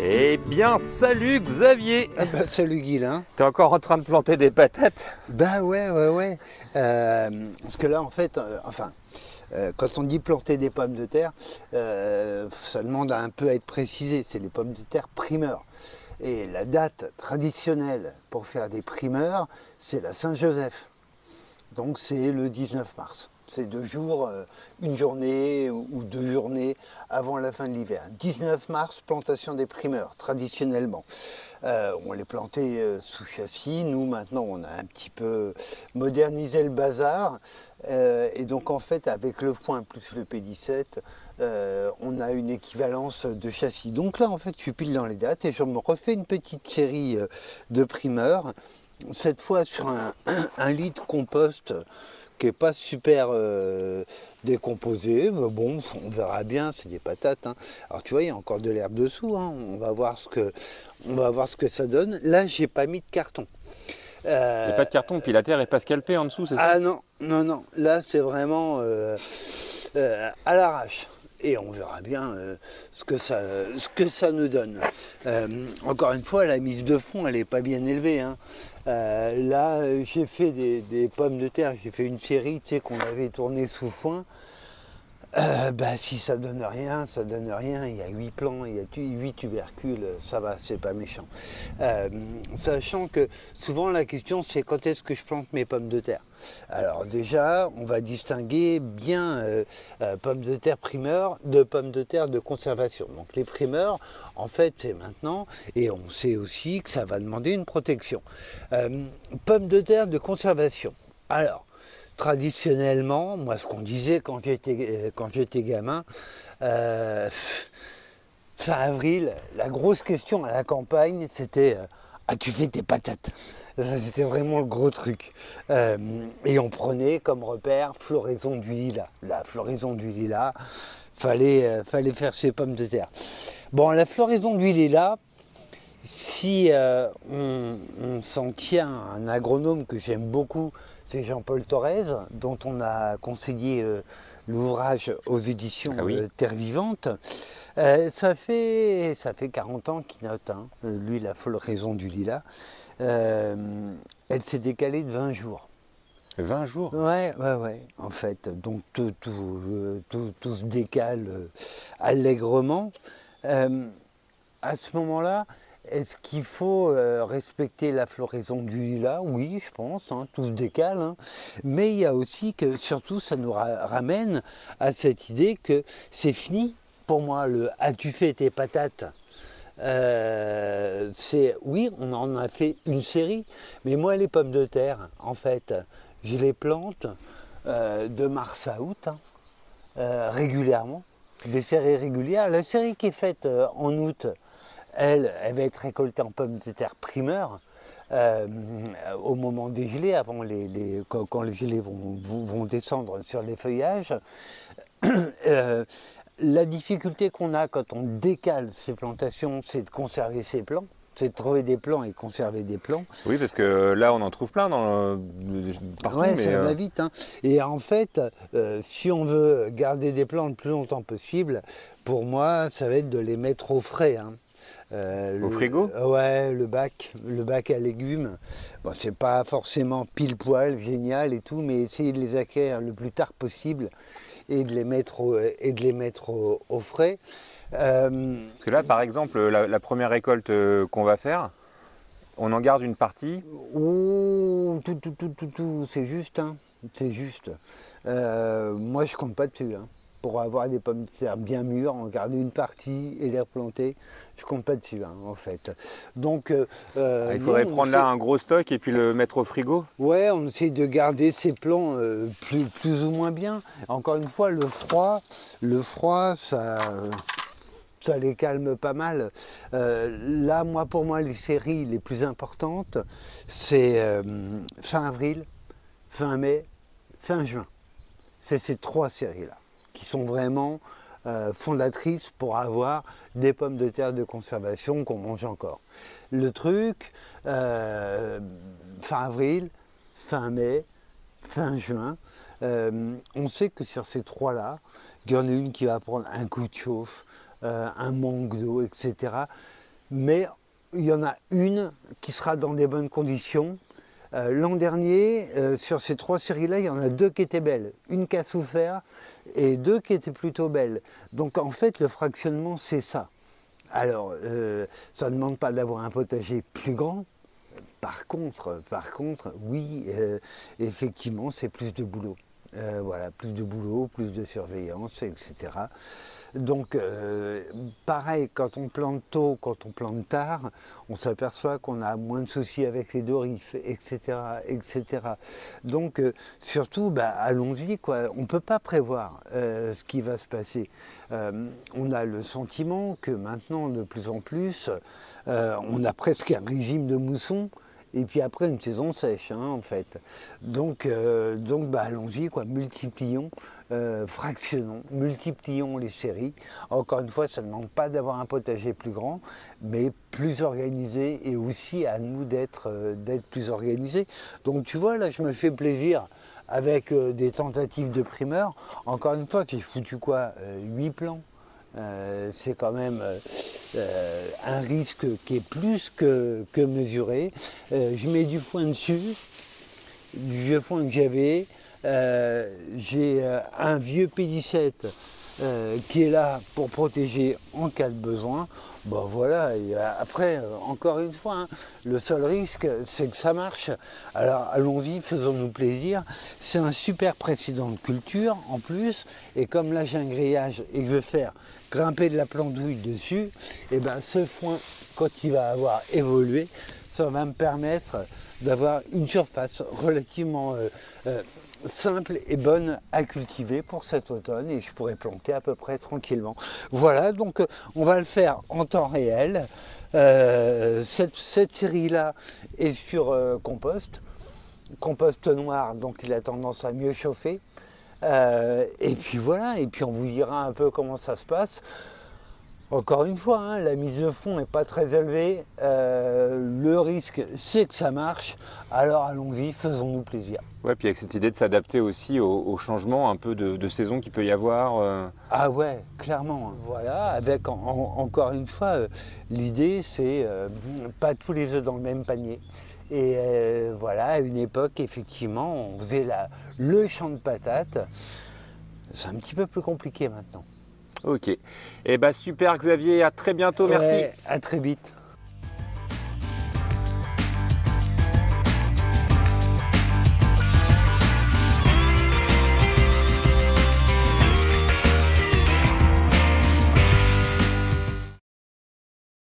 Eh bien, salut Xavier! Ah bah, salut Guilain. T'es encore en train de planter des patates? Ben ouais. Parce que là, en fait, quand on dit planter des pommes de terre, ça demande un peu à être précisé. C'est les pommes de terre primeurs. Et la date traditionnelle pour faire des primeurs, c'est la Saint-Joseph. Donc c'est le 19 mars. C'est 2 jours, une journée ou 2 journées avant la fin de l'hiver. 19 mars, plantation des primeurs, traditionnellement. On les plantait sous châssis. Nous, maintenant, on a un petit peu modernisé le bazar. Et donc, en fait, avec le foin plus le P17, on a une équivalence de châssis. Donc là, en fait, je suis pile dans les dates et je me refais une petite série de primeurs. Cette fois sur un lit de compost qui n'est pas super décomposé, mais bon, on verra bien, c'est des patates. Hein. Alors tu vois, il y a encore de l'herbe dessous, hein. On va voir ce que ça donne. Là, j'ai pas mis de carton. Il n'y a pas de carton, puis la terre n'est pas scalpée en dessous, c'est ça? Ah non, là c'est vraiment à l'arrache. Et on verra bien ce que ça nous donne. Encore une fois, la mise de fond, elle n'est pas bien élevée. Hein. Là, j'ai fait des pommes de terre, j'ai fait une série qu'on avait tournée sous foin. Si ça donne rien, ça donne rien. Il y a 8 plants, il y a 8 tubercules, ça va, c'est pas méchant. Sachant que souvent la question c'est quand est-ce que je plante mes pommes de terre. Alors déjà, on va distinguer bien pommes de terre primeurs de pommes de terre de conservation. Donc les primeurs, en fait, c'est maintenant, et on sait aussi que ça va demander une protection. Pommes de terre de conservation. Alors, traditionnellement, moi ce qu'on disait quand j'étais gamin, fin avril, la grosse question à la campagne c'était as-tu fait tes patates? C'était vraiment le gros truc. Et on prenait comme repère floraison du lilas. La floraison du lilas, fallait faire ses pommes de terre. Bon, la floraison du lilas, si on s'en tient à un agronome que j'aime beaucoup, c'est Jean-Paul Thorez, dont on a conseillé l'ouvrage aux éditions Terre Vivante. Ça fait 40 ans qu'il note, hein, lui, la floraison du lilas. Elle s'est décalée de 20 jours. 20 jours? Ouais, en fait. Donc tout se décale allègrement. À ce moment-là, est-ce qu'il faut respecter la floraison du lilas? Oui, je pense, hein, tout se décale. Hein. Mais il y a aussi que, surtout, ça nous ramène à cette idée que c'est fini. Pour moi, le « as-tu fait tes patates ?» oui, on en a fait une série. Mais moi, les pommes de terre, en fait, je les plante de mars à août, hein, régulièrement. Des séries régulières. La série qui est faite en août, elle va être récoltée en pommes de terre primeurs au moment des gelées, avant quand les gelées vont descendre sur les feuillages. La difficulté qu'on a quand on décale ces plantations, c'est de conserver ces plants. C'est de trouver des plants et conserver des plants. Oui, parce que là, on en trouve plein partout. Ouais, ça va vite. Hein. Et en fait, si on veut garder des plants le plus longtemps possible, pour moi, ça va être de les mettre au frais. Hein. Au frigo? Ouais, le bac à légumes. Bon, c'est pas forcément pile poil, génial et tout, mais essayer de les acquérir le plus tard possible et de les mettre au frais. Parce que là, par exemple, la première récolte qu'on va faire, on en garde une partie. Ouh, tout, c'est juste, hein. C'est juste. Moi, je compte pas dessus. Hein. Pour avoir des pommes de terre bien mûres, en garder une partie et les replanter, je compte pas dessus, hein, en fait. Donc, il faudrait prendre là un gros stock et puis le mettre au frigo. Ouais, on essaie de garder ces plants plus ou moins bien. Encore une fois, le froid, ça les calme pas mal. Là, pour moi, les séries les plus importantes, c'est fin avril, fin mai, fin juin. C'est ces 3 séries-là qui sont vraiment fondatrices pour avoir des pommes de terre de conservation qu'on mange encore. Le truc, fin avril, fin mai, fin juin, on sait que sur ces 3-là, il y en a une qui va prendre un coup de chauffe, un manque d'eau, etc. mais il y en a une qui sera dans des bonnes conditions. L'an dernier, sur ces 3 séries-là, il y en a 2 qui étaient belles. Une qui a souffert et 2 qui étaient plutôt belles. Donc en fait, le fractionnement, c'est ça. Alors, ça ne demande pas d'avoir un potager plus grand. Par contre, oui, effectivement, c'est plus de boulot. Voilà, plus de boulot, plus de surveillance, etc. Donc, pareil, quand on plante tôt, quand on plante tard, on s'aperçoit qu'on a moins de soucis avec les dorifs, etc., etc. Donc, surtout, allons-y, quoi. On ne peut pas prévoir ce qui va se passer. On a le sentiment que maintenant, de plus en plus, on a presque un régime de mousson. Et puis après une saison sèche, hein, en fait. Donc allons-y, quoi, multiplions, fractionnons, multiplions les séries. Encore une fois, ça ne demande pas d'avoir un potager plus grand, mais plus organisé, et aussi à nous d'être plus organisés. Donc tu vois, là, je me fais plaisir avec des tentatives de primeur. Encore une fois, j'ai foutu quoi, 8 plants. C'est quand même un risque qui est plus que mesuré. Je mets du foin dessus, du vieux foin que j'avais. J'ai un vieux P17 qui est là pour protéger en cas de besoin. Bon voilà, et après, encore une fois, hein, le seul risque, c'est que ça marche. Alors allons-y, faisons-nous plaisir. C'est un super précédent de culture en plus, et comme là j'ai un grillage et que je vais faire grimper de la plante d'huile dessus, et ben ce foin, quand il va avoir évolué, ça va me permettre d'avoir une surface relativement simple et bonne à cultiver pour cet automne, et je pourrais planter à peu près tranquillement. Voilà, donc on va le faire en temps réel. Cette série-là est sur compost noir, donc il a tendance à mieux chauffer. Et puis voilà, et puis on vous dira un peu comment ça se passe. Encore une fois, hein, la mise de fond n'est pas très élevée, le risque c'est que ça marche, alors allons-y, faisons-nous plaisir. Ouais, puis avec cette idée de s'adapter aussi au changement un peu de saison qu'il peut y avoir. Ah ouais, clairement. Voilà, avec encore une fois, l'idée c'est pas tous les œufs dans le même panier. Et voilà, à une époque, effectivement, on faisait le champ de patates. C'est un petit peu plus compliqué maintenant. Ok. Eh ben super Xavier, à très bientôt, merci. À très vite.